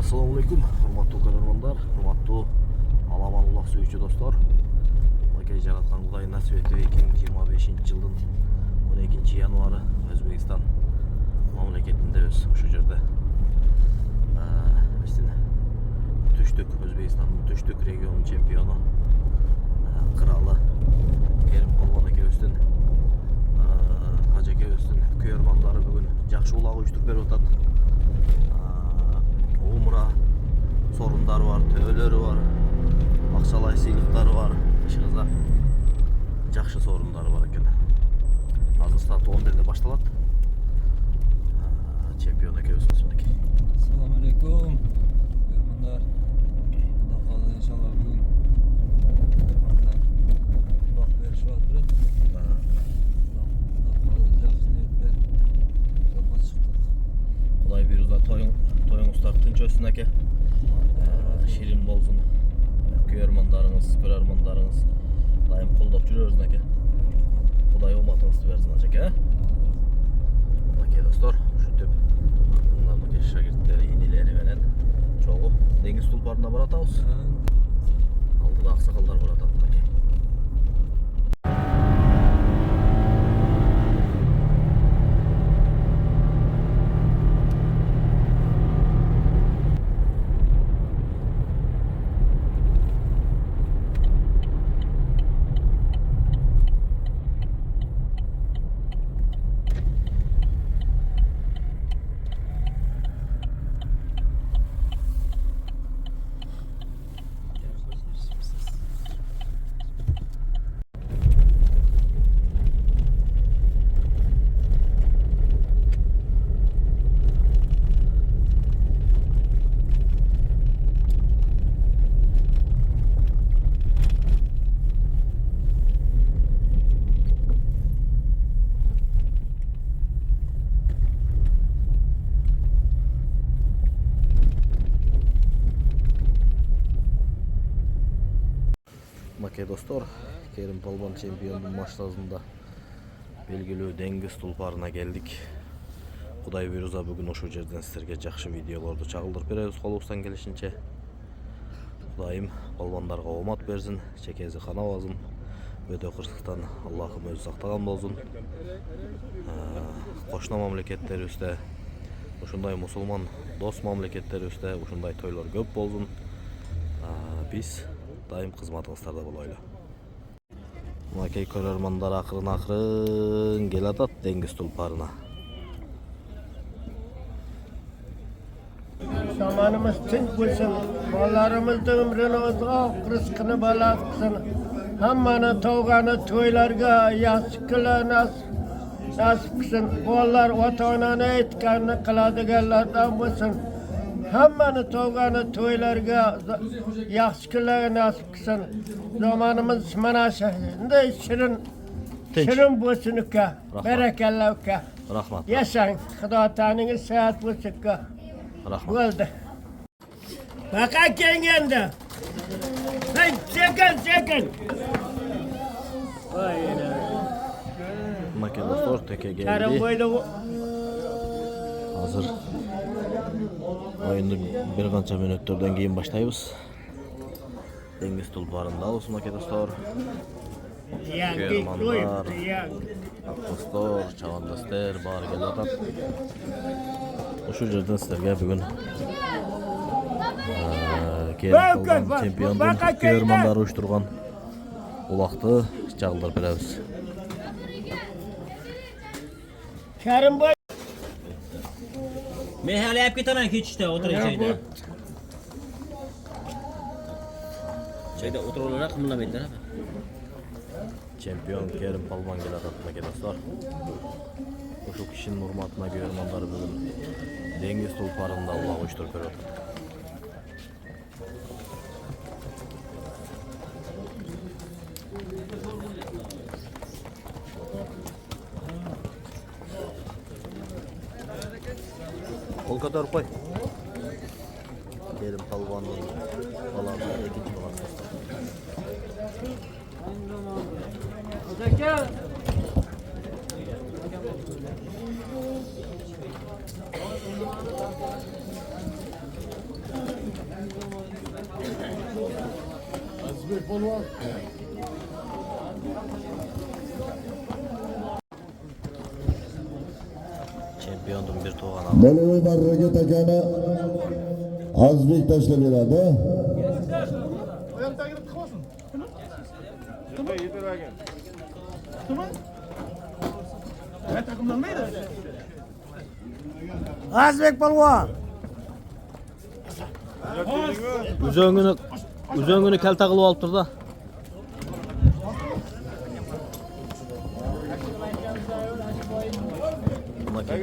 Assalamualaikum, hurmatly көрермандар, hurmatly Alamanoğlu сөйчү достор. Макей жараткан Кудай насип этип 2025-жылдын 12-январы Өзбекстан мамлекетиндебиз. Ошол жерде биздин түштүк Өзбекстандын түштүк регионунун чемпиону кралы Керим Полбон экебиздин ажекебиздин көрөрмандары бүгүн жакшы улак уюштуруп берип атат. Умра sorunları var, töөлөрү бар, акчалай сыйлыктары бар. Ишиңизде жакшы sorunları бар экен. Азыр саат 11-де башталат. Чемпион экебиз мынакей. Assalamu alaikum. Görmanlar. Allah kalır inşallah bugün. Görmanlar. Bak verişi var biraz. Allah kalır yaxşı niyetler. Yola çıktık. Kuday biruzda toyuңуздар тынч өссүн эке. Şirin болсун. Көрөрмандарыңыз дайым колдоп жүрөбүз эке. Кудай ооматыңызды берсин ажеке. Макей достор, ушинтип мына макей шагирттери, инилери менен чогуу деңиз тулпарына баратабыз. Алдыда аксакалдар баратат макей. Макей достор, Керим Полбон чемпиондун маштабында белгилүү деңиз тулпарына келдик. Кудай буйруза бүгүн ошол жерден силерге жакшы видеолорду чагылдырып беребиз колубуздан келишинче. Кудайым полбондарга оомат берсин, чекеси канабасын. Өтө кырсыктан Аллахым өзү сактаган болсун. Кошуна мамлекеттерибизде, ушундай мусулман дос мамлекеттерибизде ушундай тойлор көп болсун. Биз дайым кызматыңыздарда болойлу. Макей көрөрмандар акырын келе атат деңиз тулпарына. Zamanımız tınç bulsun, ballarımızda ömrünü uzak, rızkını balaksın. Hammanı toğanı toylarga yaskıla nasip kısın. Ballar vatanına etkenini kıladıganlardan bulsun. Hammanı toğanı toylarga yaskıla nasip kısın. Zamanımız mana şehrinde şirin bulsun uka, berekelli uka. Rahmat. Yaşayın, Xudo tanınız saat bulsun uka. Rahmat. Oldu. Baka kendinde. Sen çekin. Макей достор теке Karın келди. boylu. Азыр oyundu bir kança minutlardan keyin başlayız. Dеңиз тулпарындабыз макей достор. Көрөрмандар, достор, чабандастар баары келип атат. Ушул жерден силерге бүгүн Керим Полбон чемпиондун көрөрмандары уюштурган улакты чагылдырып беребиз. Karın boylu. Meyhane hep git hemen hiç işte otur şeyde. Şeyde otur olarak kımıldamayın değil mi? Чемпион Керим Полбон келип атат макей достор. Ушул кишинин урматына көрөрмандары бүгүн деңиз тулпарында улак уюштуруп берип атат. Kol ko'tarib qo'y. Kerim Polbonning balasi ikkinchi balasi. Çempiyondum bir toğan aldı. Meloy marraga takana Azbek tashlab beradi. Azbek polvon. Üzöngünü kel takılıp alıptır da.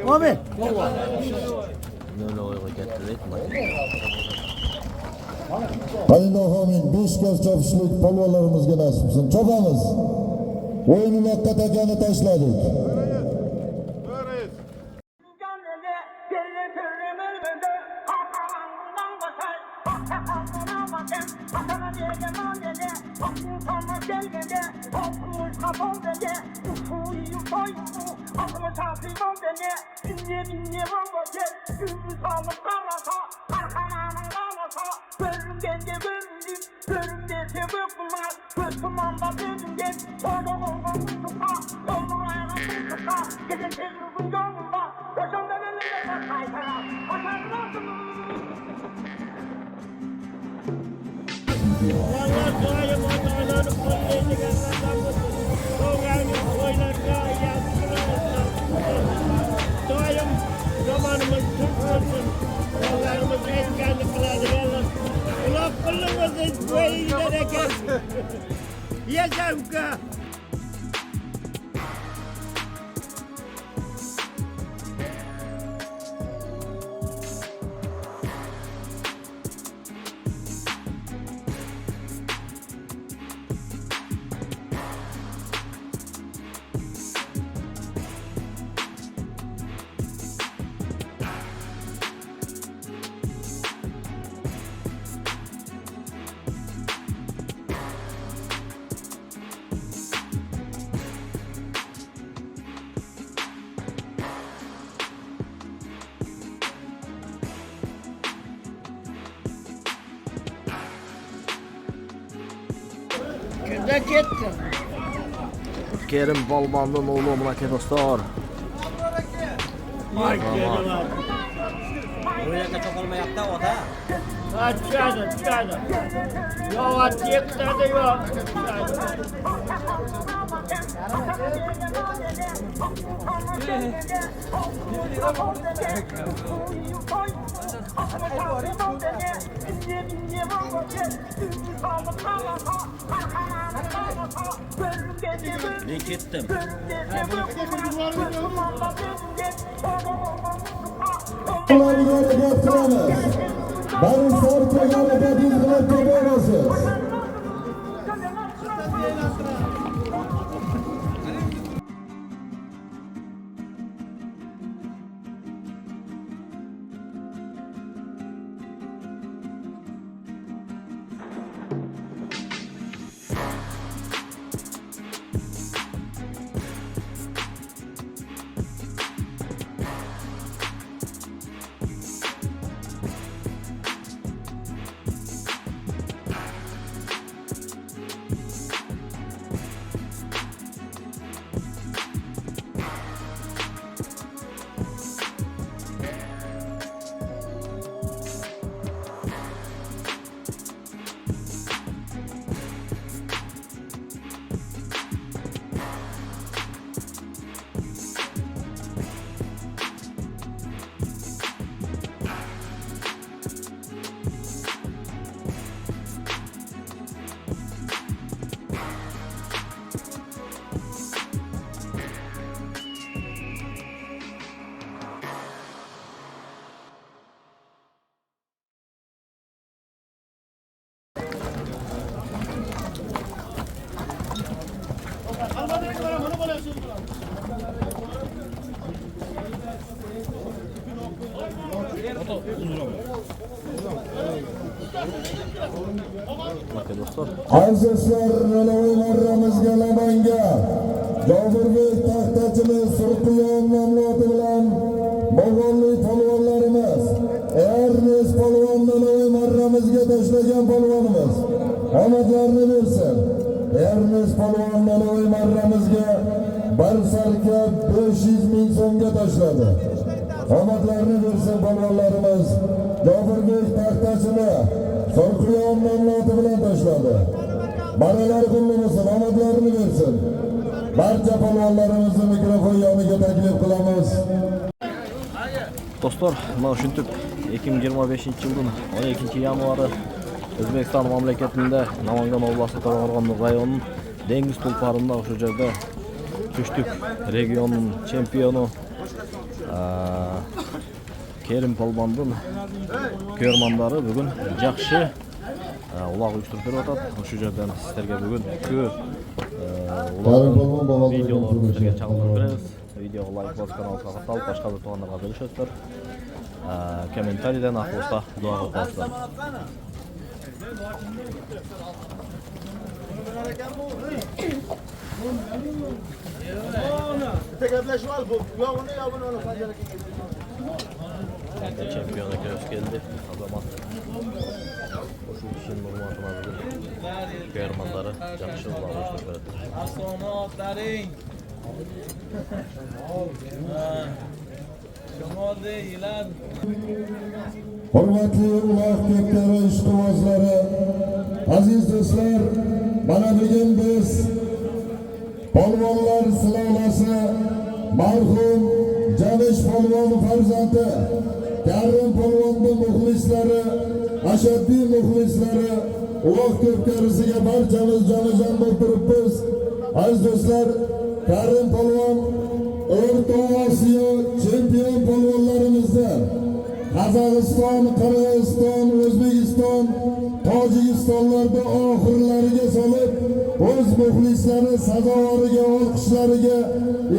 Abi. Böyle oyga getirdik. Qayda homin 5 kez chopishlik polvonlarimizga nasib qilsin. Chopamiz. O'yinni vaqtda takani tashladik. Vallahi doğayım odalarını koyuyor. Doğayım koylarına yazdırıyorlar. Doğayım zamanımız Türk olsun. Doğayımız erkenli kıladır. Kulak kıllımızın böyle giderek yaşam ki. Kızda gitti. Kerim Balban'dan oğlu Münake dostlar. Ay canım abi. Buraya çok olmayaptı o da. Çıkardı. Yok at yıktadı yok. Ne gittim. Ularga gapiramiz. Bari sarcha harakatingiz bilan ko'rasiz. Bakın dostlar. Azizlar Meloy marramizga Lamanga Jobirbek taxtachimiz Surqiyon mamloti bilan Mo'g'ulli polvonlarimiz Ernes polvon Meloy marramizga tashlagan polvonimiz omadlarini bersin. Ermiz polvonlari o'y marramizga Barsarka 500 ming so'mga tashladi. Omadlarini bersin polvonlarimiz. Jofirbek taxtasini Sorqiyon nomloti bilan tashladi. Baralar qo'llasin, omadlarini bersin. Barcha polvonlarimizni mikrofon yoniga taklif qilamiz. Dostlar, mana shunday 2025-yilning 12-yanvari O'zbekiston mamlakatida Namangan oblasi To'raqo'rg'on rayonining dengiz tulparında o'sha yerda Tushtuk regionining chempioni Kerim polvonning ko'rmanlari bugun yaxshi uloq uyushtirib beryapti. O'sha yerdan sizlarga bugun videolarni sizlarga chaqirib beramiz. Video like bos, kanalga qatnashib, boshqa bir to'g'onlarga bo'lishasizlar. Kommentariydan ahvolda duo qilasizlar. Chempionga kirib keldi. Azamat. O'sha kishinin hurmatini bugun ko'rmanlari yaxshi uloq uyushtirib beradi. Afsonotlaring. Şamolda yılan. Hurmatli uloq ko'pkari ishqibozlari, aziz do'stlar, mana bugun biz polvonlar silolasi marhum Jamish polvon farzandi Karim polvonning muxlislari, ashaddiy muxlislari uloq ko'pkarisiga barchamiz jonajon bo'lib turibmiz. Aziz do'stlar, Karim polvon O'rta Osiyo chempion polvonlarimizdan Qozog'iston, Qirg'iziston, O'zbekiston, Tojikistonlarda oxirlariga solib, o'z muxlislari sazovoriga, olqishlariga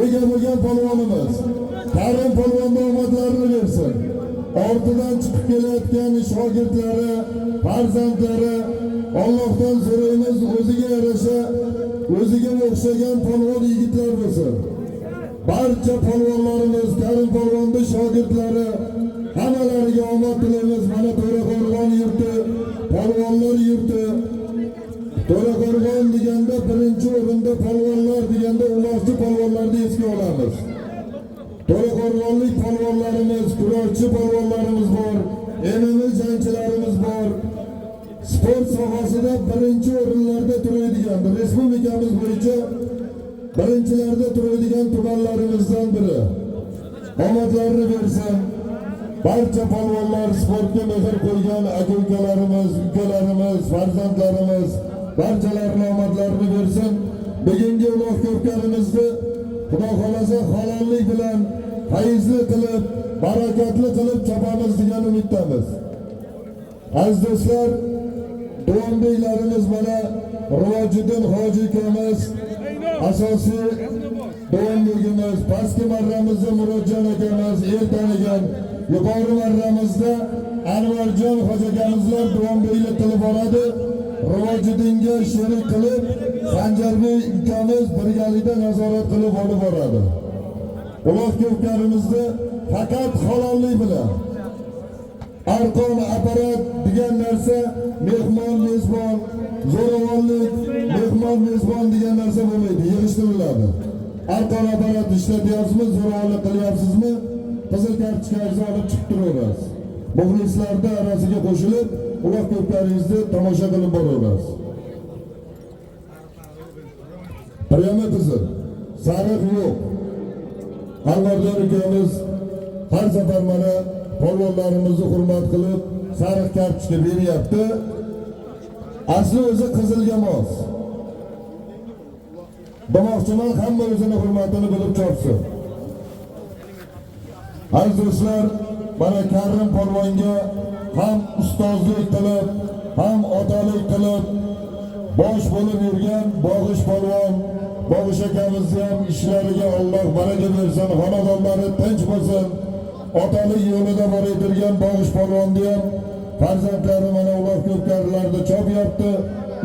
ega bo'lgan polvonimiz. Karim polvonga omadlarini bersin. Ortidan chiqib kelayotgan shogirdlari, farzandlari Allohdan so'raymiz, o'ziga yarasha, o'ziga o'xshagan polvon yigitlar bo'lsin. Barcha polvonlarimiz, Karim polvonning shogirdlari hammalariga omad tilaymiz. Mana To'raqo'rg'on yurti, polvonlar yurti. To'raqo'rg'on deganda birinchi o'rinda polvonlar deganda uloqchi polvonlarni esga olamiz. To'raqo'rg'onlik polvonlarimiz, kurashchi polvonlarimiz bor, MMA jangchilarimiz bor. Sport sohasida birinchi o'rinlarda turadigan, respublikamiz bo'yicha birinchilarda turadigan tumanlarimizdan biri. Omadlarini bersin. Barcha polvonlar, sportga mehr qo'ygan aka-ukalarimiz, ukalarimiz, farzandlarimiz barchalarning omadlarini bersin. Bugungi uloq ko'pkarimizni Xudo xolasa halollik bilan fayzli qilib, barakatli qilib chopamiz degan umiddamiz. Aziz do'stlar, Doğumbeylerimiz mana Rivojiddin hoji ukamiz, asosiy doğumligimiz, pastki marramizda Murodjon akamiz, ertanigan yuqori marramizda Anvarjon hoji akamizlar Doğumbeylik qilib boradi. Rivojiddinga sherik qilib, Sanjarbek ukamiz birgalikda nazorat qilib olib boradi. Uloq ko'pkarimizda faqat halollik bilan Arqon aparat degan narsa, mehmon mezbon, zo'ravonlik, mehmon mezbon degan narsa bo'lmaydi, yig'ishtiriladi. Arqon aparat ishlatyapsizmi, zo'ravonlik qilyapsizmi, qizil kartochkangizni olib chiqib turaverasiz. Muxlislarning arasiga qo'shilib, uloq ko'pkaringizni tomosha qilib boraverasiz. Priyama qizil, sariq yo'q. Anvarjon ukamiz har safar mana polvonlarimizni hurmat qilib sariq kartochka beryapti. Asli o'zi qizilga mos. Demoqchiman, hamma o'zini hurmatini bilib chopsin. Aziz do'stlar, mana Karim polvonga ham ustozlik qilib, ham otalik qilib bosh bo'lib yurgan Bog'ish polvon, Bog'ish akamizni ham ishlariga Alloh baraka bersin, xonadonlari tinch bo'lsin. Otalik yo'lida borayotgan Bog'ish polvonni ham farzandlari mana uloq ko'pkarilarda chopyapti.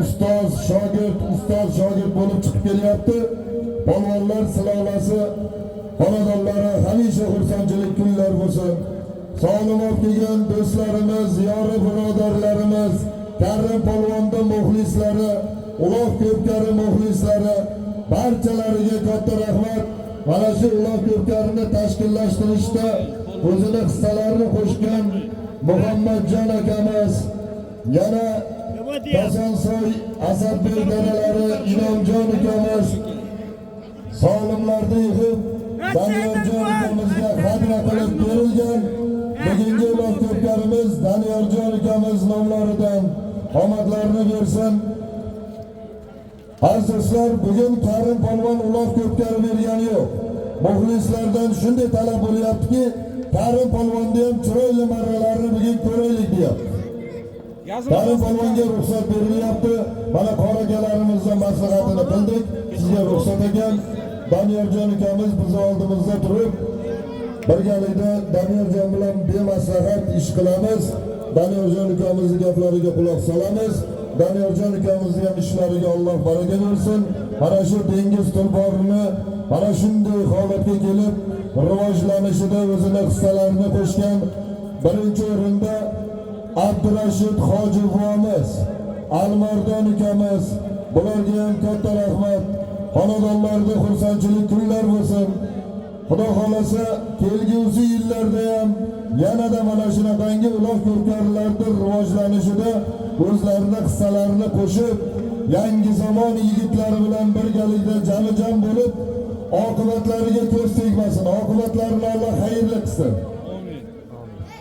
Ustoz shogird bo'lib chiqib kelyapti. Polvonlar silolasi xonadonlari hamisha xursandchilik kunlar bo'lsin. Sog'lom bo'lib kelgan do'stlarimiz, yori birodarlarimiz, Karim polvonda muxlislari, Uloq Ko'pkari muxlislari barchalariga katta rahmat. Mana shu Uloq Ko'pkarini tashkillashtirishda o'zini hissalarini qo'shgan Muhammadjon akamiz, yana Kosonsoy Asadbek dadalari Inomjon akamiz, Solimlarni yig'ib Doniyorjon akamizga xatna qilib berilgan. Bugungi Uloq Ko'pkarimiz Doniyorjon akamiz nomlaridan omadlarini bersin. Azizlar, bugun Karim polvon Uloq Ko'pkari bergani yo'q. Muxlislardan shunday talab bo'lyaptiki, Karim polvonni ham chiroyli marralarni bugun ko'raylik deyapti. Karim polvonga ruxsat berilyapti. Mana qoragalarimizdan maslahatini qildik. Sizga ruxsat ekan. Doniyorjon akamiz biz oldimizda turib, birgalikda Doniyorjon bilan bemaslahat ish qilamiz. Doniyorjon akamizning gaplariga quloq solamiz. Doniyorjon akamizning ham ishlariga Alloh baraka bersin. Mana shu dengiz tulporini mana shunday holatga kelib rivojlanishida o'zini hissalarini qo'shgan birinchi o'rinda Abdurashid Hojiboyimiz, Almardon akamiz, bularga ham katta rahmat. Xonadonlarda xursandchilik kunlar bo'lsin. Xudo xolasa kelgusi yillarda ham yanada mana shunaqangi Uloq Ko'pkarilarning rivojlanishida o'zlarini hissalarini qo'shib, yangi zamon yigitlari bilan birgalikda jam bo'lib, oqibatlariga ko'z tegmasin, oqibatlarini Alloh xayrli qilsin.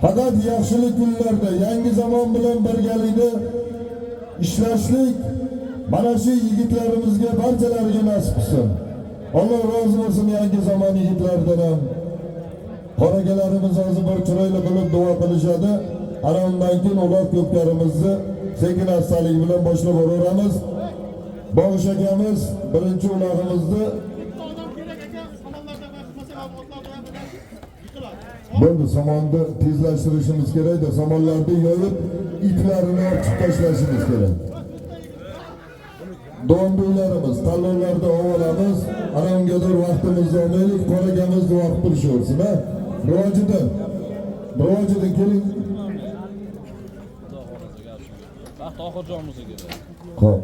Faqat yaxshilik kunlarda yangi zamon bilan birgalikda ishlashlik mana shu yigitlarimizga barchalariga nasib qilsin. Alloh rozi bo'lsin yangi zamon yigitlaridan ham. Qoragalarimiz hozir bir chiroyli qilib duo qilishadi. Ana undan keyin Uloq Ko'pkarimizni sekin astalik bilan boshlab boraveramiz. Bog'ish akamiz birinchi ulog'imizni bo'ldi, somonni tezlashtirishimiz kerak-da, somonlarni yoyib, iplarini ochib tashlashimiz kerak. Dondularimiz, talonlarda olamiz. Ana ungadir vaqtimizni olmaylik, qoragamizni vaqt turishaversin, ha? Rivojida keling. Vaqt oxirjonimizga keldi. Xo'p.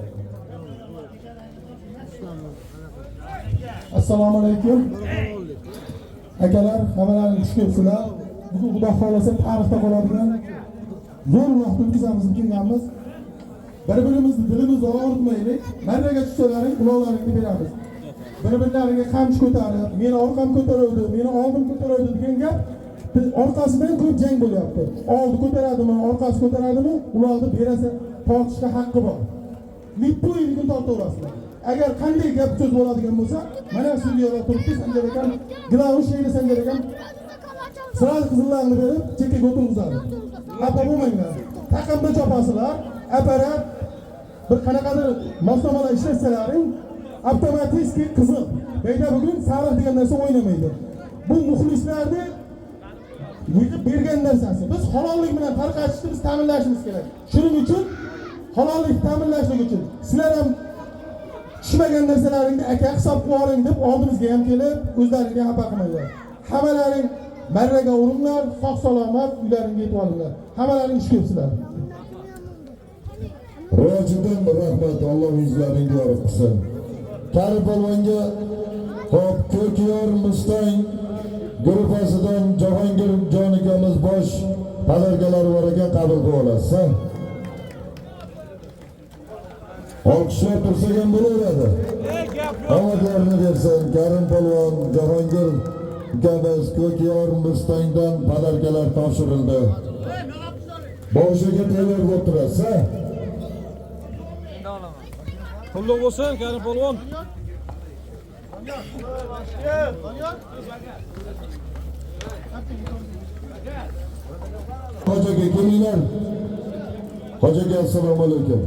Assalomu alaykum. Akalar, hamalaring xush kelibsizlar. Bugun Xudo xolasa tarixda qoladigan zo'r vaqt o'tkazamiz kelganmiz. Bir-birimizni dilimizni og'ritmaylik. Marraga tushsalaring, uloqlaringni beramiz. Bir-birlariga qamchi ko'tarib, meni orqam ko'taravdi, meni oldim ko'taravdi degan gap orqasidan ko'p jang bo'lyapti. Oldi ko'taradimi, orqasi ko'taradimi, uloqni berasa tortishga haqqi bor. Mitbu yilga tortaverasizlar. Agar qanday gap so'z bo'ladigan bo'lsa, mana studiyoda turibdi, Sanjar akam, gilavu sheyni Sanjar akam siraj qizillarni berib, chekkaga o'tirgizadi. Xafa bo'lmanglar. Taqimda chopasizlar, apparat bir qanaqadir moslamalar ishlatsalaring, avtomatik qizil. Bayda bugun sariq degan narsa o'ynamaydi. Bu muxlislarni yig'ib bergan narsasi. Biz halollik bilan tarqatishni biz ta'minlashimiz kerak. Shuning uchun halollik ta'minlashlik uchun sizlar ham tushmagan narsalaringni aka hisob qilib oling deb oldimizga ham kelib, o'zlaringga xafa qilmanglar. Hammalaring marraga uringlar, sog' salomat uylaringga yetib olinglar. Hammalaring xush kelibsizlar. Rojidan rahmat, Alloh yuzlaringni yorug' qilsin. Karim polvonga hop Ko'kyor Mustang guruhasidan Jahongir jon akamiz bosh padargalari bor ekan, qabul qilib olasiz. Olqishlab tursak ham bo'laveradi. Omadlarini bersin. Karim polvon, Jahongir akamiz Ko'kyor Mustangdan padargalar topshirildi. Boshiga tayyor bo'lib turasiz. Qutlug' bo'lsin Karim polvon. Hocaga kelinglar. Hocaga assalomu alaykum.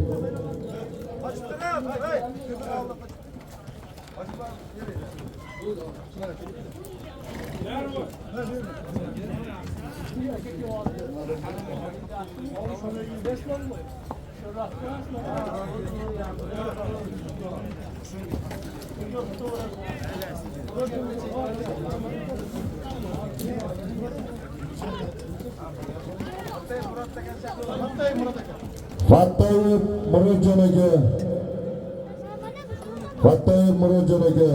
Fattoyev Murodjon aka. Fattoyev Murodjon aka.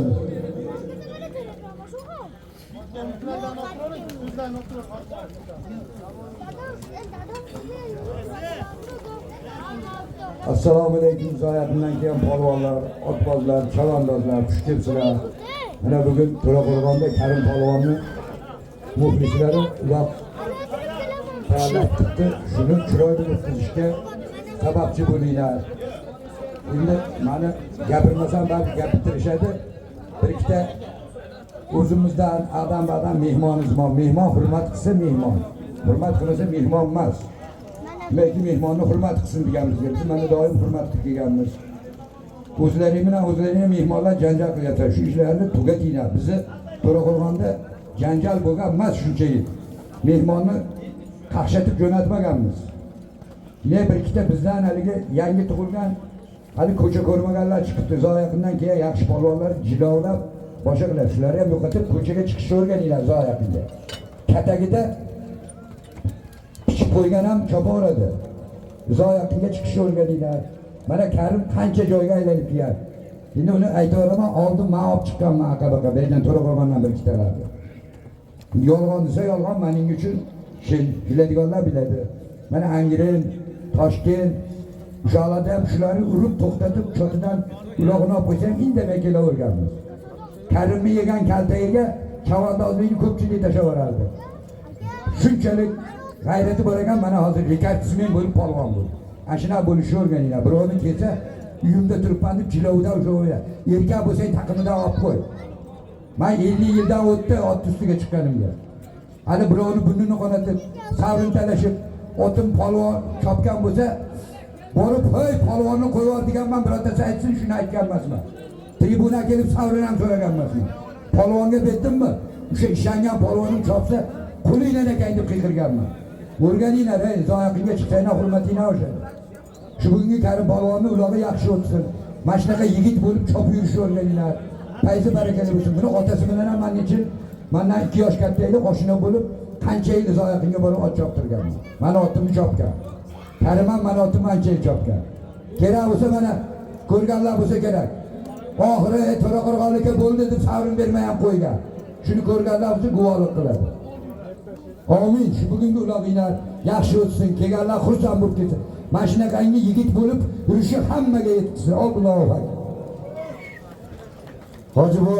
Assalomu alaykum. Zoyatdan kelgan polvonlar, otbozlar, chavandozlar, xush kelibsizlar. Mana bugun To'raqo'rg'onda Karim polvonni muxlislari ular tayyorlab chiqdi. Shuni chiroyli o'tkazishga sababchi bo'linglar. Endi meni gapirmasam balki gapirtirishadi. Bir ikkita o'zimizdan adam mehmonimiz bor. Mehmon hurmat qilsa mehmon. Hurmat qilmasa mehmon emas. Belki mehmonni hurmat qilsin deganmizga. Biz mana doim hurmat qilib kelganmiz. O'zlaring bilan o'zlaringga mehmonlar janjal qilyapti. Shu ishlarni tugatinglar. Bizni To'raqo'rg'onda janjal bo'lgan emas shunchaki. Mehmonni qaqshatib jo'natmaganmiz. Ne bir ikkita bizdan haligi yangi tug'ilgan hali ko'cha ko'rmaganlar chiqibdi. Zoyaqindan keyin yaxshi polvonlar jilovlab boshqa qiladi. Shularni ham yo'qotib ko'chaga chiqishni o'rganinglar Zoyaqinda. Katagida pichib qo'ygan ham chopaveradi. Zoyaqinga chiqishni o'rganinglar. Mana Karim qancha joyga aylanib kelgan. Endi uni aytaveraman, oldin men olib chiqqanman aqabaqa, bergan To'raqo'rg'ondan bir ikkitalarni. Yolg'on desa yolg'on mening uchun biladiganlar biladi. Mana Angren, Toshkent, o'shalarda ham shularni urib to'xtatib, cho'tidan ulog'ini olib qo'ysam, indamay kelaverganmiz. Karimni yegan kaltagiga chavandozlikni ko'pchilik tashlaverardi. Shunchalik g'ayrati bor ekan, mana hozir rekordchimen bo'lib polvon bo'ldi. Ashuna bo'lishni o'rganinglar. Birovni kelsa, uyimda turibman deb jilovda o'sha erkak bo'lsang taqimidan olib qo'y. Men 50 yildan o'tdi ot ustiga chiqqanimga. Hali birovni burnini qonatib, sabrini talashib, otim polvon chopgan bo'lsa, borib, "Hey, polvonni qo'yib yubor" deganman, birortasi aytsin, shuni aytgan emasman. Tribuna kelib sabrini ham so'ragan emasman. Polvonga betdimmi? O'sha ishlangan polvonim chopsa, qo'lingdan ekan deb qiyqirganman. O'rganinglar, ey, Zoyaqinga chiqsanglar hurmatinglar o'shadi. Shu bugungi Karim polvonni ulog'i yaxshi o'tsin. Mana shunaqa yigit bo'lib chopib yurishni o'rganinglar. Fayzi barakali bo'lsin. Buni otasi bilan ham men uchun mendan 2 yosh katta edi, qo'shni bo'lib qancha yil Zoyaqinga borib ot choptirganman. Meni otimni chopgan. Karim ham meni otimni ancha yil chopgan. Kerak bo'lsa mana ko'rganlar bo'lsa kerak. Oxiri To'raqo'rg'onlikka bo'ldi deb sabrin bermay ham qo'ygan. Shuni ko'rganlar bo'lsa guvohlik qiladi. Amin. Shu bugungi ulog'inglar yaxshi o'tsin, kelganlar xursand bo'lib ketsin. Mana shunaqangi yigit bo'lib yurishi hammaga yetkazsin. Allohu akbar. Hoji bo,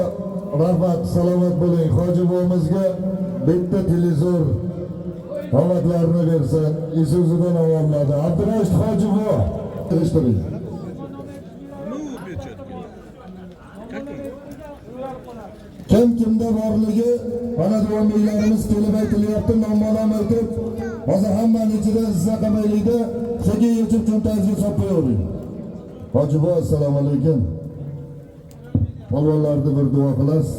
rahmat, salomat bo'ling. Hoji bo'mizga bitta televizor omadlarini bersin. Isuzudan avomladi. Abdurashid hoji bo, eshitiring. Kimda borligi mana duomilarimiz kelib aytilyapti, noma'lum aytib, hozir hammaning ichida izza qamaylikda sekin yechib cho'ntagingizga solib qo'yavering. Hoji bo, assalomu alaykum. Polvonlarni bir duo qilasiz.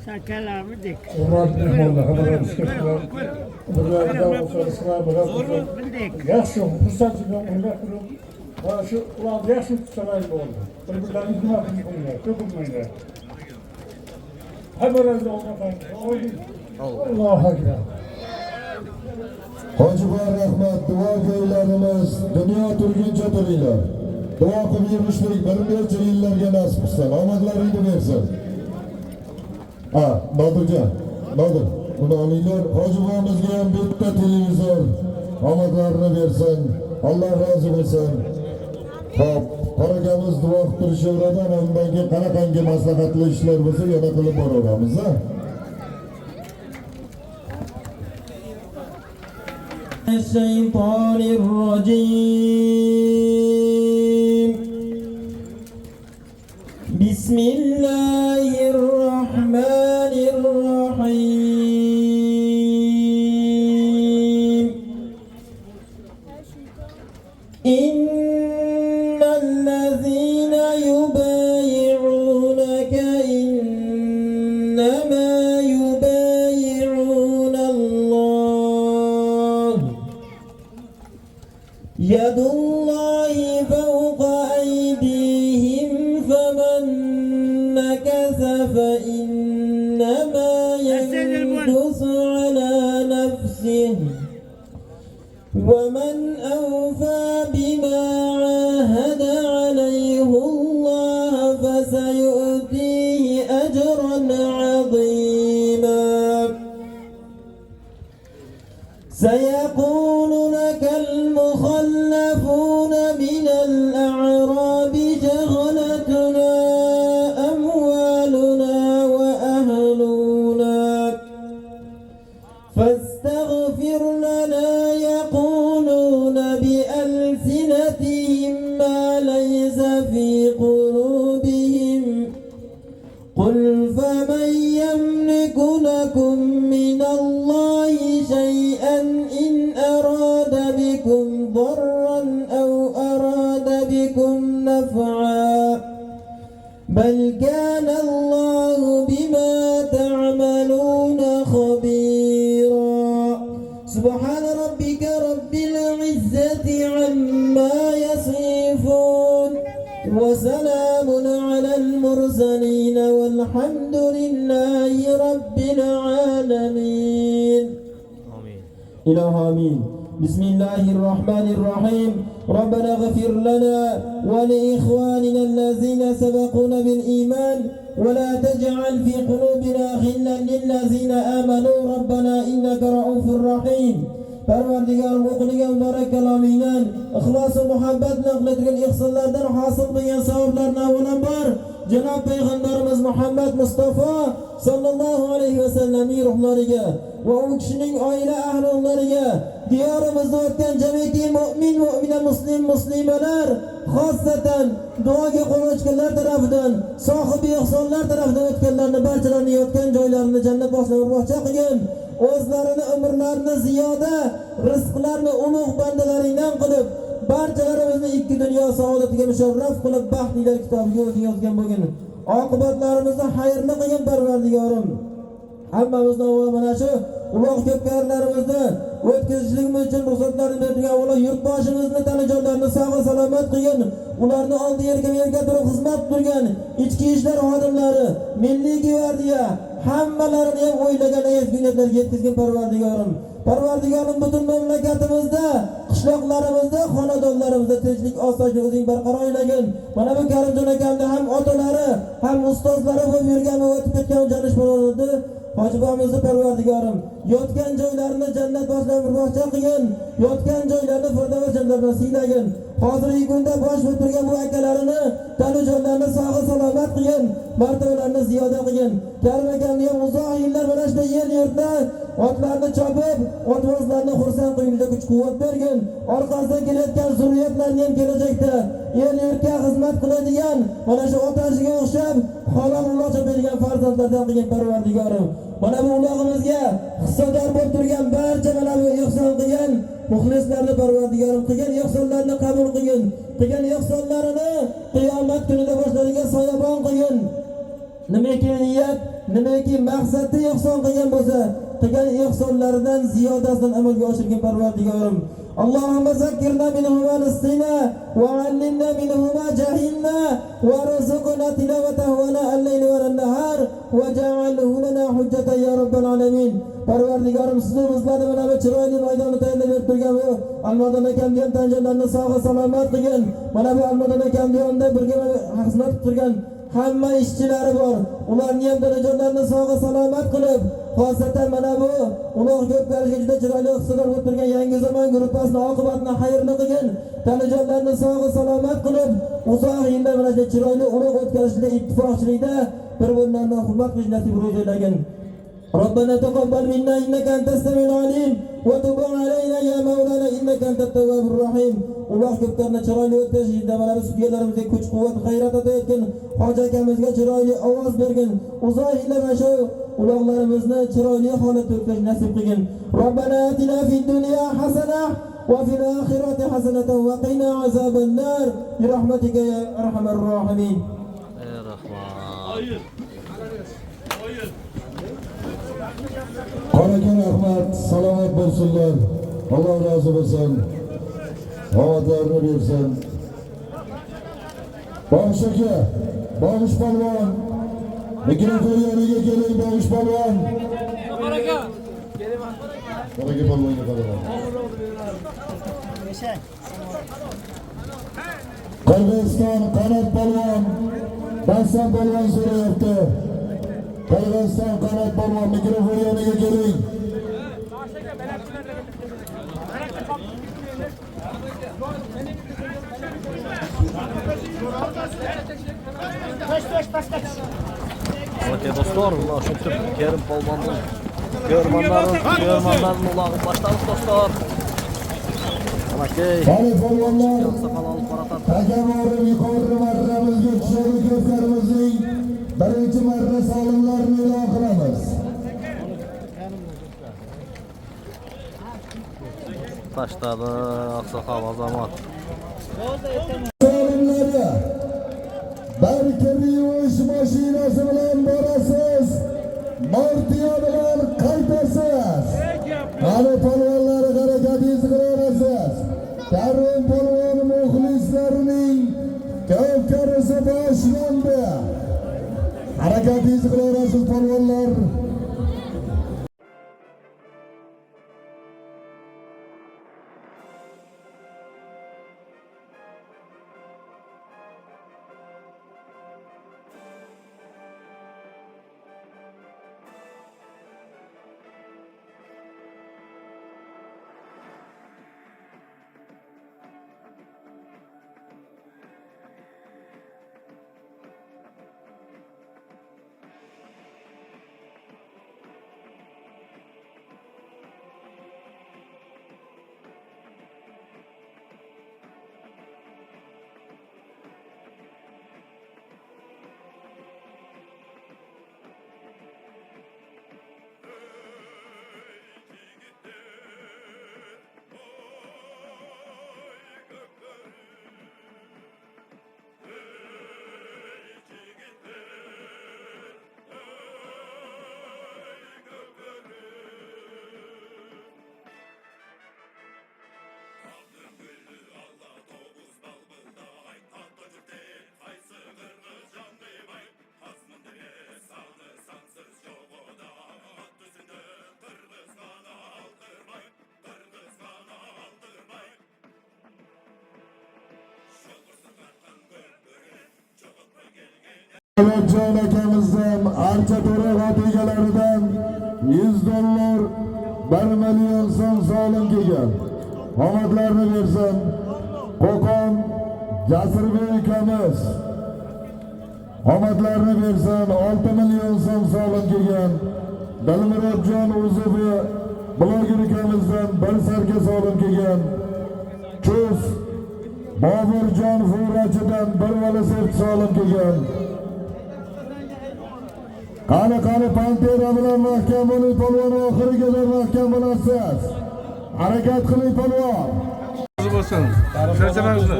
Sakalarmidik. Hurmatli mehmonlar, hammaga xushkelibsizlar. Bulardan o'xshashlar, yaxshi fursat o'ynab turib, mana shu ularni yaxshi tutsalar bo'ldi. Bir-birlarini hurmat qilinglar, ko'pirmanglar. Hammalarni olqating. Allohu akbar. Hoji bo, rahmat, duo joylarimiz dunyo turguncha turinglar. Duo qilib yurishlik bir necha yillarga nasib qilsin. Omadlaringni bersin. Nodirjon, Nodir, buni olinglar. Hoji bo'mizga ham bitta televizor omadlarini bersin. Alloh rozi bo'lsin. Xo'p, qaragamiz duo qilib turishaveradi. Undan keyin qanaqangi maslahatli ishlar bo'lsa, yana qilib boraveramiz, ha? الشيطان الرجيم بسم الله الرحمن الرحيم إن الذين يبايعونك إنما يبايعون الله يد الله فوق أيديهم فمن نكث فإنما ينكث على نفسه ومن أوفى بما عاهد عليه الله فسيؤتيه أجرا عظيما سيقول لك المخلفون من الأعراب شغلتنا أموالنا وأهلنا فاستغفر لنا يقولون بألسنتهم ما ليس في قلوبهم قل فمن يملك لكم من الله شيئا إن أراد بكم ضرا أو أراد بكم نفعا بل كان الله بما تعملون خبيرا سبحان ربك رب العزة عما يصفون وسلام على المرسلين والحمد لله رب العالمين إله آمين بسم الله الرحمن الرحيم ربنا اغفر لنا ولإخواننا الذين سبقونا بالإيمان ولا تجعل في قلوبنا غلا للذين آمنوا ربنا إنك رؤوف رحيم Parvardigar o'qilgan muborak kalomingdan ixlos va muhabbat bilan qilingan ihsonlardan hosil bo'lgan savoblarni avvalambor janob payg'ambarimiz Muhammad Mustafa sallallohu alayhi vasallamning ruhlariga va u kishining oila ahllariga diyorimizda o'tgan jamiki mu'min mu'mina muslimalar xosatan duoga qo'l ochganlar tarafidan sohibi ihsonlar tarafidan o'tganlarni barchalarini yotgan joylarini jannat boshlig'i qilgin o'zlarini umrlarini ziyoda rizqlarini ulug' bandalaringdan qilib barchalarimizni ikki dunyo saodatiga musharraf qilib baxtlilar kitobiga o'zing yozgan bo'lgin oqibatlarimizni xayrli qilgin Parvardigorim hammamizni mana shu ulug' ko'pkarlarimizni o'tkazishligimiz uchun ruxsatlarni bergan avvalo yurtboshimizni tanijonlarini sog' salomat qilgin ularni oldi yerga turib xizmat qilgan ichki ishlar xodimlari milliy gvardiya hammalarini ham o'ylagan ezguliklarga yetkazgin Parvardigorim butun mamlakatimizda qishloqlarimizda xonadonlarimizda tinchlik osoyishlik o'zing barqaror aylagin mana bu Karimjon akamni ham otalari ham ustozlari bo'lib yurgan va o'tib ketgan janish bo'ladi Hojibamizni Parvardigorim yotgan joylarini jannat boshlig'i qilgin yotgan joylarini firdavs jannatida siylagin hozirgi kunda bosh o'tirgan bu akalarini tanijonlarni sog' salomat qilgin martabalarini ziyoda qilgin Karim akamni ham uzoq yillar mana shu yer yurtda otlarni chopib otvozlarni xursand qilishga kuch quvvat bergin orqasidan kelayotgan zurriyatlarni ham kelajakda el yurtga xizmat qiladigan mana shu otasiga o'xshab halol uloq bergan farzandlardan qilgin Parvardigorim mana bu ulog'imizga hissador bo'lib turgan barcha mana bu ihson qilgan muxlislarni Parvardigorim qilgan ihsonlarni qabul qilgin qilgan ihsonlarini qiyomat kunida boshlariga soyabon qilgin nimaki niyat nimaki maqsadda ihson qilgan bo'lsa qilgan ihsonlaridan ziyodasidan amalga oshirgin Parvardigorim اللهم ذكرنا منهما نسينا وعلمنا منهما جهلنا وارزقنا تلاوته آناء الليل والنهار واجعله لنا حجة يا رب العالمين Parvardigorim sizni bizlarni mana bu chiroyli maydonni tayyorlab berib turgan bu Almodon akamni ham tanjonlarni sog' salomat qilgin mana bu Almodon akamni yonida birga xizmat qilib turgan hamma ishchilari bor ularni ham darajonlarini sog' salomat qilib xosatan mana bu ulug' ko'pkariga juda chiroyli hissador bo'lib turgan yangi zamon gruppasini oqibatini xayrli qilgin tanijonlarni sog' salomat qilib uzoq yillar mana shu chiroyli ulug' o'tkazishda ittifoqchilikda bir-birlarini hurmat qilish nasib ro'yilagin ربنا تقبل منا إنك أنت السميع العليم وتب علينا يا مولانا إنك أنت التواب الرحيم ulug' ko'pkarni chiroyli o'tkazishda mana bu sudyalarimizdagi kuch quvvat g'ayrat atayotgan hoji akamizga chiroyli ovoz bergin uzoq yillar mana shu ulug'larimizni chiroyli holatda o'tkazish nasib qilgin Robbana atina fid dunya hasanah va fil oxirati hasanatan va qina azaban nar bi rahmatika ya arhamar rohimin Qarakan rahmat, salomat bo'lsinlar. Alloh rozi bo'lsin. Omadlarini bersin. Bog'ish aka, Bog'ish polvon. Mikrofon yoniga keling, Bog'ish polvon. Baraka. Keling. Baraka polvonga qaralar. Qirg'iziston qanot polvon Dastan polvon so'rayapti. Qirg'iziston qanot polvon mikrofon yoniga keling. Aka dostlar, mana shu tip Kerim polvonning görmanların ulag'ini boshlamiz dostlar. Akay. Hali polvonlar Saqal olib boratar. Takamorib yuqori marramizga tushadi ko'zlarimizning birinchi marra solimlarini e'lon qilamiz. Tashladi Oqsoqol Azamat. Solimlari bir kir yuvish mashinasi bilan borasiz. Martiya bilan qaytasiz. Hali polvonlar harakatingizni qilarasiz. Karim polvon muxlislarining ko'pkarisi boshlandi. Harakatingizni qilarasiz polvonlar. Can akamizdan, archa to'rag'at egalaridan $100, 1 million so'm solim kelgan. Omadlarni bersin. Qo'qon Jasurbek akamiz. Omadlarni bersin. 6 million so'm solim kelgan. Dalmurodjon Uzubi bloger akamizdan 1 sarka solim kelgan. Chus Boburjon Furachidan 1 velosiped solim kelgan. Qani Pantera bilan mahkam bo'ling polvon, oxirigacha mahkam bo'lasiz. Harakat qiling polvon. Bo'lsin. Charchamangizlar.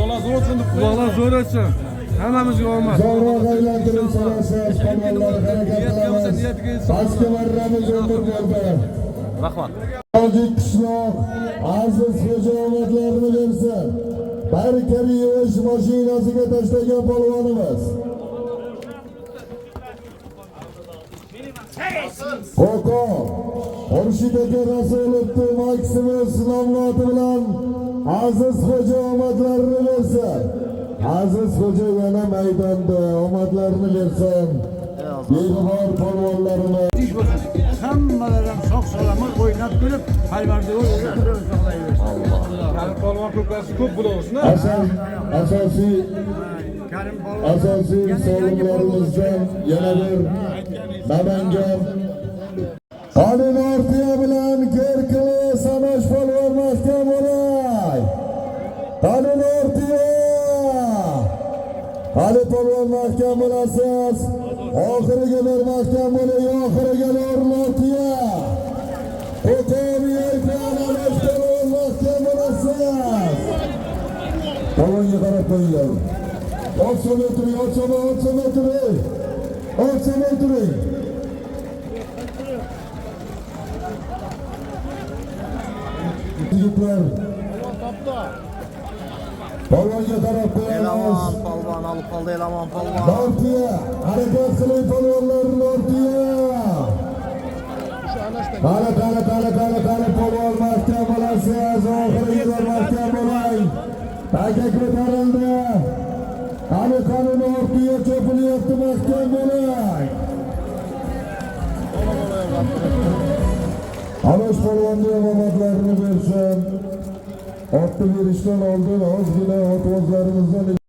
Uloqlar zo'r o'tsin deb. Uloqlar zo'r o'tsin. Hammamizga omad. Zo'roq aylantirib so'rasiz, polvonlar harakat qilamiz. Pastga marramiz o'tir bo'ldi. Rahmat. Tojik qishloq aziz xo'ja omadlarini bersin. Barkar yuvish mashinasiga tashlagan polvonimiz. Qo'qon Xurshid aka Rasulovni Maksimus nomloti bilan aziz xo'ja omadlarini bersin. Aziz xo'ja yana maydonda omadlarini bersin. Beg'ubor polvonlarimiz Hammalardan sog' salomat o'ynab turib, Parvardigor o'zi turib saqlayversin. Karim polvon ko'pkasi ko'p bo'laversin. asosiy solimlarimizdan yana bir Namangan Qonun Ortiya bilan Kerkili Sanosh polvon mahkam bo'lay. Qonun Ortiya Qani polvon mahkam bo'lasiz. Oxiriga bir mahkam bo'ling, oxiriga Ortiya. Qo'qoniya Sanosh polvon mahkam bo'lasiz. Polvonga qarab qo'yinglar. Otsam o'tiring. Yigitlar. Polvonga qarab qo'yamiz. Polvon olib qoldi, Elamon polvon. Ortiya, harakat qiling polvonlar, Ortiya. O'sha anash Qani polvon mahkam bo'lasiz. Oxirgi mahkam bo'ling. Taka ko'tarildi. Qani qonun ortiga cho'pilyapti, mahkam bo'ling. Alosh polvonga omadlarini bersin. Otni berishdan oldin ozgina otvo'zlarimizdan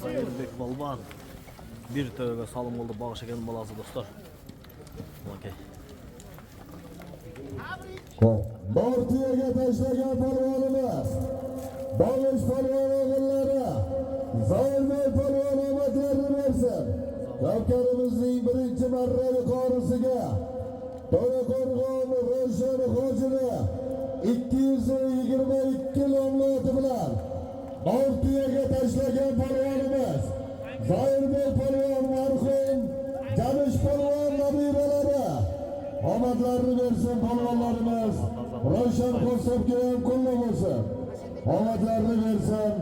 Sayırbek Balban bir tövbe salım oldu bağış ekenin balası dostlar. Okey. Bortiyaga tashlagan polvonimiz Bogish polvon o'g'illari Zoirbek polvon omadlarini bersin. Navkarimizning birinchi marra yuqorisiga To'raqo'rg'on Ro'shan Hojini 222 nomloti bilan Bortiyaga tashlagan polvonimiz Zoirbek polvon marhum Jamish polvon nabiralari omadlarini bersin polvonlarimiz. Ro'shan Qo'sovga ham qo'llab bo'lsin. Omadlarini bersin.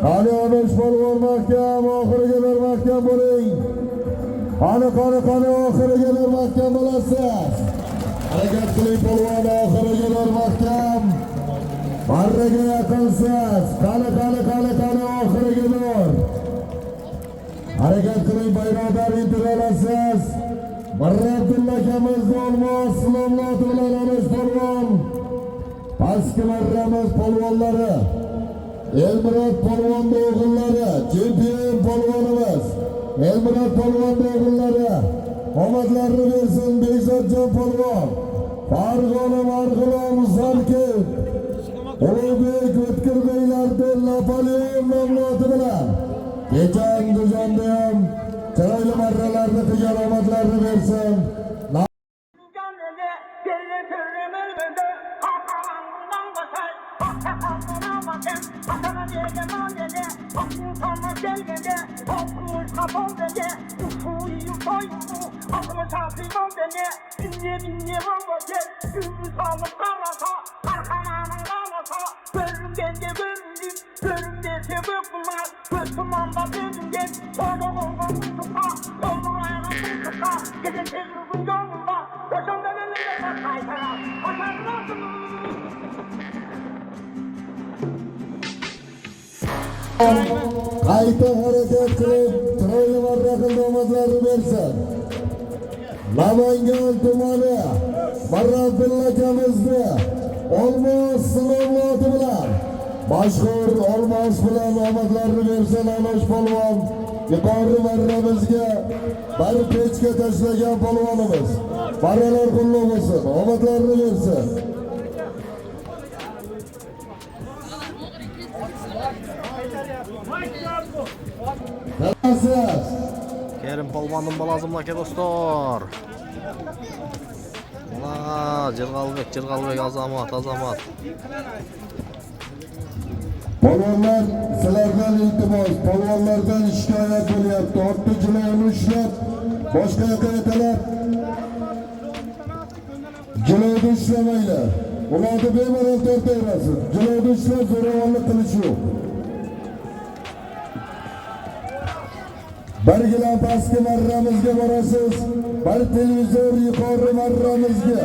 Qani Anosh polvon mahkam, oxiriga bir mahkam bo'ling. Qani oxiriga bir mahkam bo'lasiz. Harakat qiling polvon, oxiriga bir mahkam. Marraga yaqinsiz. Qani oxiriga bir. Harakat qiling bayroqlar intilasiz. Marra Abdulla akamiz olmos islomloti bilan Anosh polvon. Pastki marramiz polvonlari. Elmurod polvon o'g'illari, chempion polvonimiz. Elmurod polvon o'g'illari. Omadlarini bersin Bekzodjon polvon. Farg'ona Marg'ilon Zalkev. Ulug'bek O'tkir beylardan Napoleon nomloti bilan kecha Andijonda ham chiroyli marralarni qilgan omadlarini bersin. Qayta harakat qilib, chiroyli marra qildi omadlarini bersin. Namangan tumani Marra Abdulla akamizni Olmos islomloti bilan mashhur Olmos bilan omadlarini bersin Anosh polvon. Yuqori marramizga bir pechga tashlagan polvonimiz. Marralar qullab bo'lsin, omadlarini bersin. Kerim polvonning balazim aka do'stlar. Mana Jirg'albek azamat. Polvonlar sizlardan iltimos, polvonlardan shikoyat bo'lyapti. Ortda jilovni ushlab, boshqa yoqqa yetalab. Jilovni ushlamaylar. Ularni bemalol tortaverasiz. Jilovni ushlab zo'ravonlik qilish yo'q. Bir gilam pastki marramizga borasiz. Bir televizor yuqori marramizga.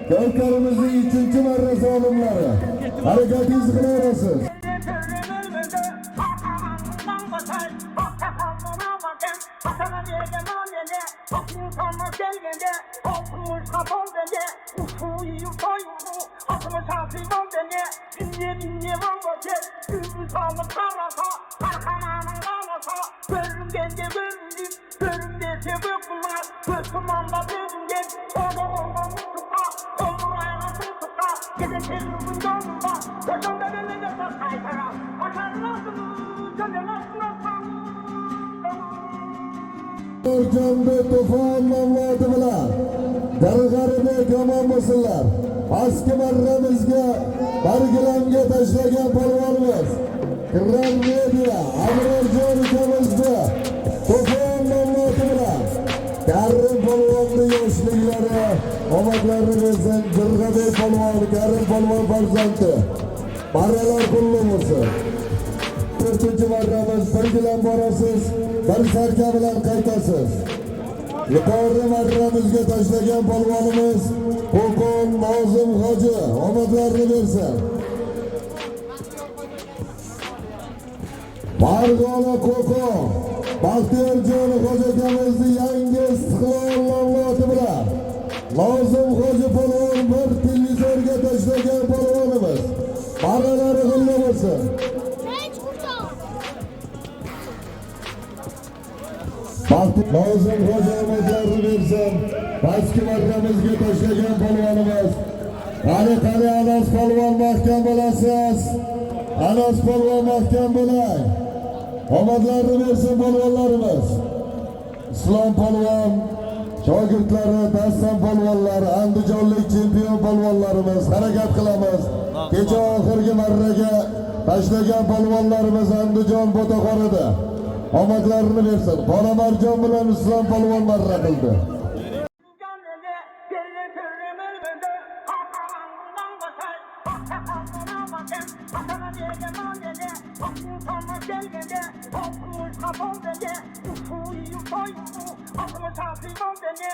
Kavkarimizning 3-marra zolimlari. Harakatingizni qilaverasiz. Orjanda Tufon nomloti bilan Darg'aribek omon bo'lsinlar. Pastki marramizga bargilamga tashlagan polvonimiz Kirran Media Amirjon ukamizni Tufon nomloti bilan Karim polvonning yoshliklari omadlarini bersin. Jirg'abek polvon, Karim polvon farzandi. Marralar qullab bo'lsin. 4-marramiz bir gilam borasiz, bir sarka bilan qaytasiz. Yuqori marramizga tashlagan polvonimiz Qo'qon Nozim Hoji omadlarini bersin. Farg'ona Qo'qon Baxtiyorjon Hoji akamizning yangi istiqlol nomloti bilan Nozim Hoji polvon bir televizorga tashlagan polvonimiz. Marralari qullab bo'lsin. Nozim Hoji omadlarini bersin. Pastki marramizga tashlagan polvonimiz. Qani Anas polvon mahkam bo'lasiz. Anas polvon mahkam bo'ling. Omadlarini bersin polvonlarimiz. Islom polvon shogirdlari, Dastan polvonlar, Andijonlik chempion polvonlarimiz harakat qilamiz. Kecha oxirgi marraga tashlagan polvonlarimiz Andijon Botoqorida. Omadlarini bersin. Qoramarjon bilan Islom polvon marra qildi. Akşama gelmede, okumuş kafam beni, uçuyum soyumu, aklıma çarpıyım beni,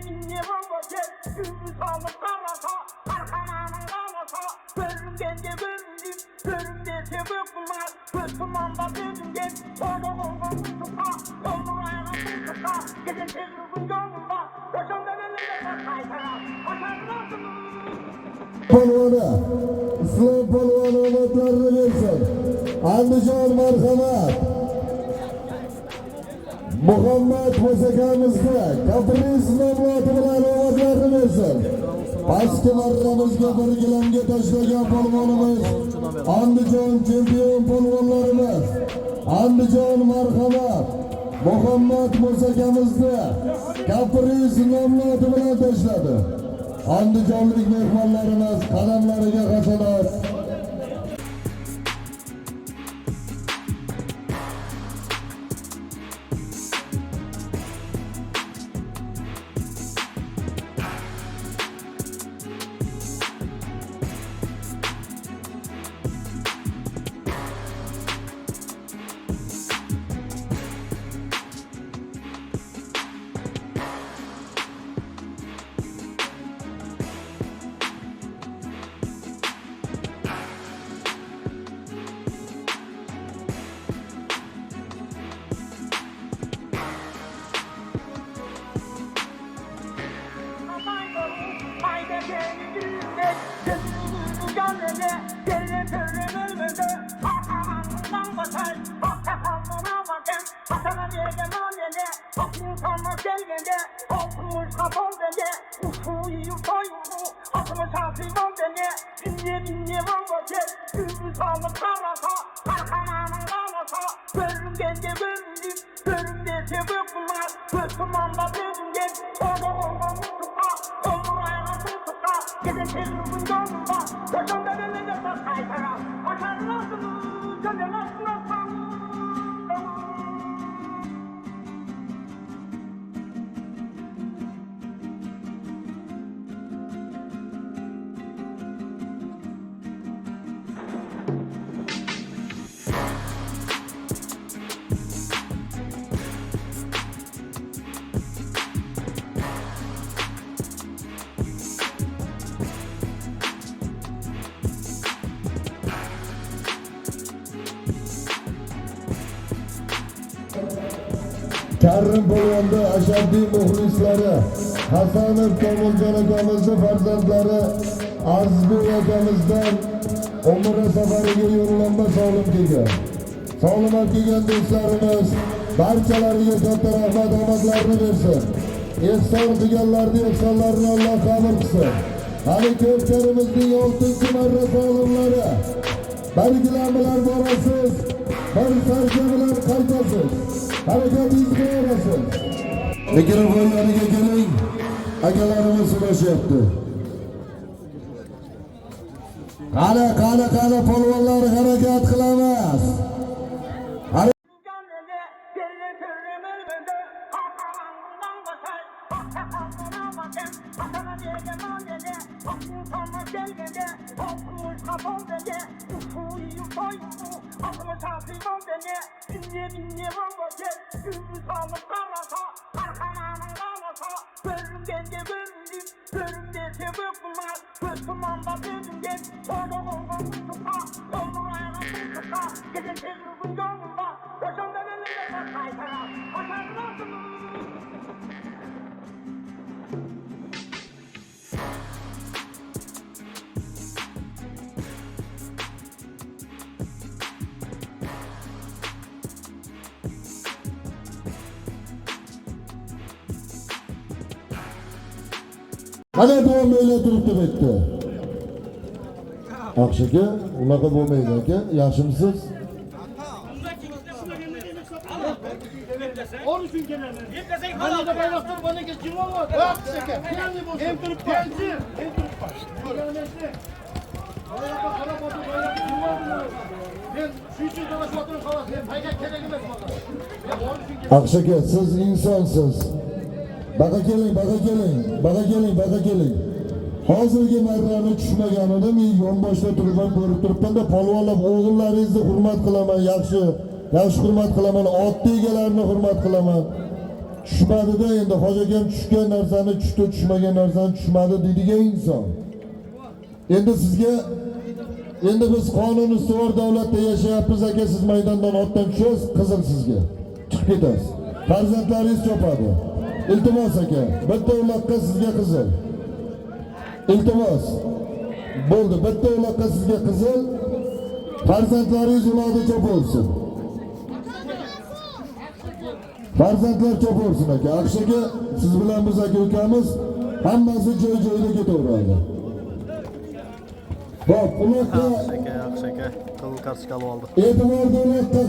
binye valla gel, gümrü sağlık kalasa, arkamanın kalasa, bölümden de bölündüm, bölümde sebep bulmaz, Müslüman da bölüm gel, orada olgun tutuka, yolun ayağın tutuka, gece tezgürün yolunda, yaşamdan elinde bak kaytara, başarılasın. Polvonu, İslam polvonu umutlarını versin. Andijon marhamat. Muhammed Musakamizga Kapriz nomloti bilan umutlarni versin. Pastki marramizga bir gilamga tashlagan polvonimiz, Andijon chempion polvonlarimiz, Andijon marhamat. Muhammed Musakamizga Kapriz nomloti bilan tashladi. Andijonlik mehmonlarimiz qadamlariga qasanat. Karim polvonda ashaddiy muxlislari, Hasanov Komiljon akamizni farzandlari, Azizbek akamizdan Umra safariga yo'llanma sog'lim kelgan. Sog'limat kelgan do'stlarimiz barchalariga katta rahmat omadlarini bersin. Ehson qilganlarning ehsonlarini Alloh qabul qilsin. Hali ko'pchiligimizning 6-marra sog'limlari. Bargilar bilan borasiz, bir sarja bilan qaytasiz. Harakatingizga yarashin. Mikrofonlariga keling. Akalarimiz so'rashyapti. Qani polvonlar harakat qilamiz. Mana bu o'yinlar turibdi bu yerda. Yaxshi-ku, unaqa bo'lmaydi aka. Yaxshimisiz? Yaxshi aka, siz insonsiz. Baqa keling. hozirgi marrani tushmagan edim. Yonboshda turibman, ko'rib turibman-da, polvonlar o'g'illaringizni hurmat qilaman, yaxshi hurmat qilaman, oddiy egalarini hurmat qilaman. Tushmadi-da, endi hoji akam tushgan narsani tushdi, tushmagan narsani tushmadi deydigan inson. Endi sizga biz qonun ustuvor davlatda yashayapmiz aka, siz maydondan otdan tushasiz, qizil sizga. Chiqib ketasiz. Farzandlaringiz chopadi. Iltimos aka, bitta uloqqa sizga qizil. Iltimos. Bo'ldi, bitta uloqqa sizga qizil. Farzandlaringiz uloqda chop bo'lsin. Farzandlar chop bo'lsin aka. Aqshaga siz bilan biz aka-ukamiz hammasi joy-joyida ketaveradi. Bak, uloqqa Aqshaka qizil kartochka olib oldi. e'tiborda uloqqa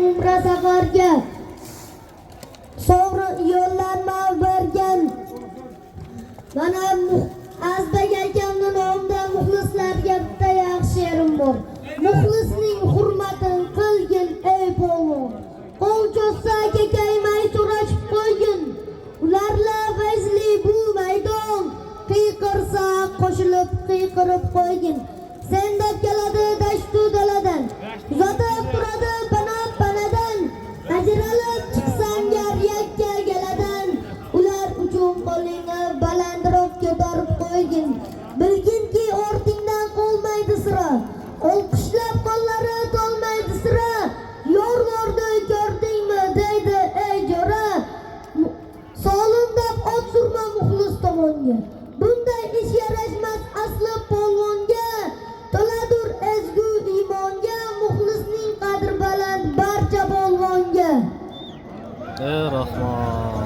umra safarga so'g'ri yo'llanma bergan mana Azbek akamning nomidan muxlislarga bitta yaxshi she'rim bor. Muxlisning hurmatini qilgin ey polvon, qo'l cho'zsa kekaymay so'rashib qo'ygin. Ularla fayzli bu maydon, qiyqirsa qo'shilib qiyqirib qo'ygin. Sen deb keladi dashtu daladan, kuzatib turadi panadan, ajralib chiqsang yakka galadan, ular uchun qo'lingni balandroq ko'tarib qo'ygin. Bilginki ortingdan qolmaydi sira, olqishlab qo'llari to'lmaydi sira. Yor bordi ko'rdingmi deydi ey jo'ra, solim deb ot surma muxlis tomonga. Bunday ish yarashmas asli polvonga, to'ladur ezgu imonga, muxlisning qadri baland barcha polvonga. Rahmat.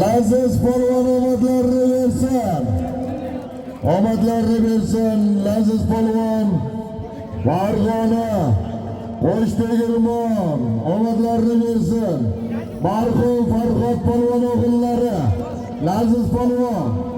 Laziz polvon omadlarini bersin. omadlarni bersin Laziz polvon, Farg'ona, Qo'shtegirmon omadlarni bersin. Marhum Farhod polvon o'g'illari, Laziz polvon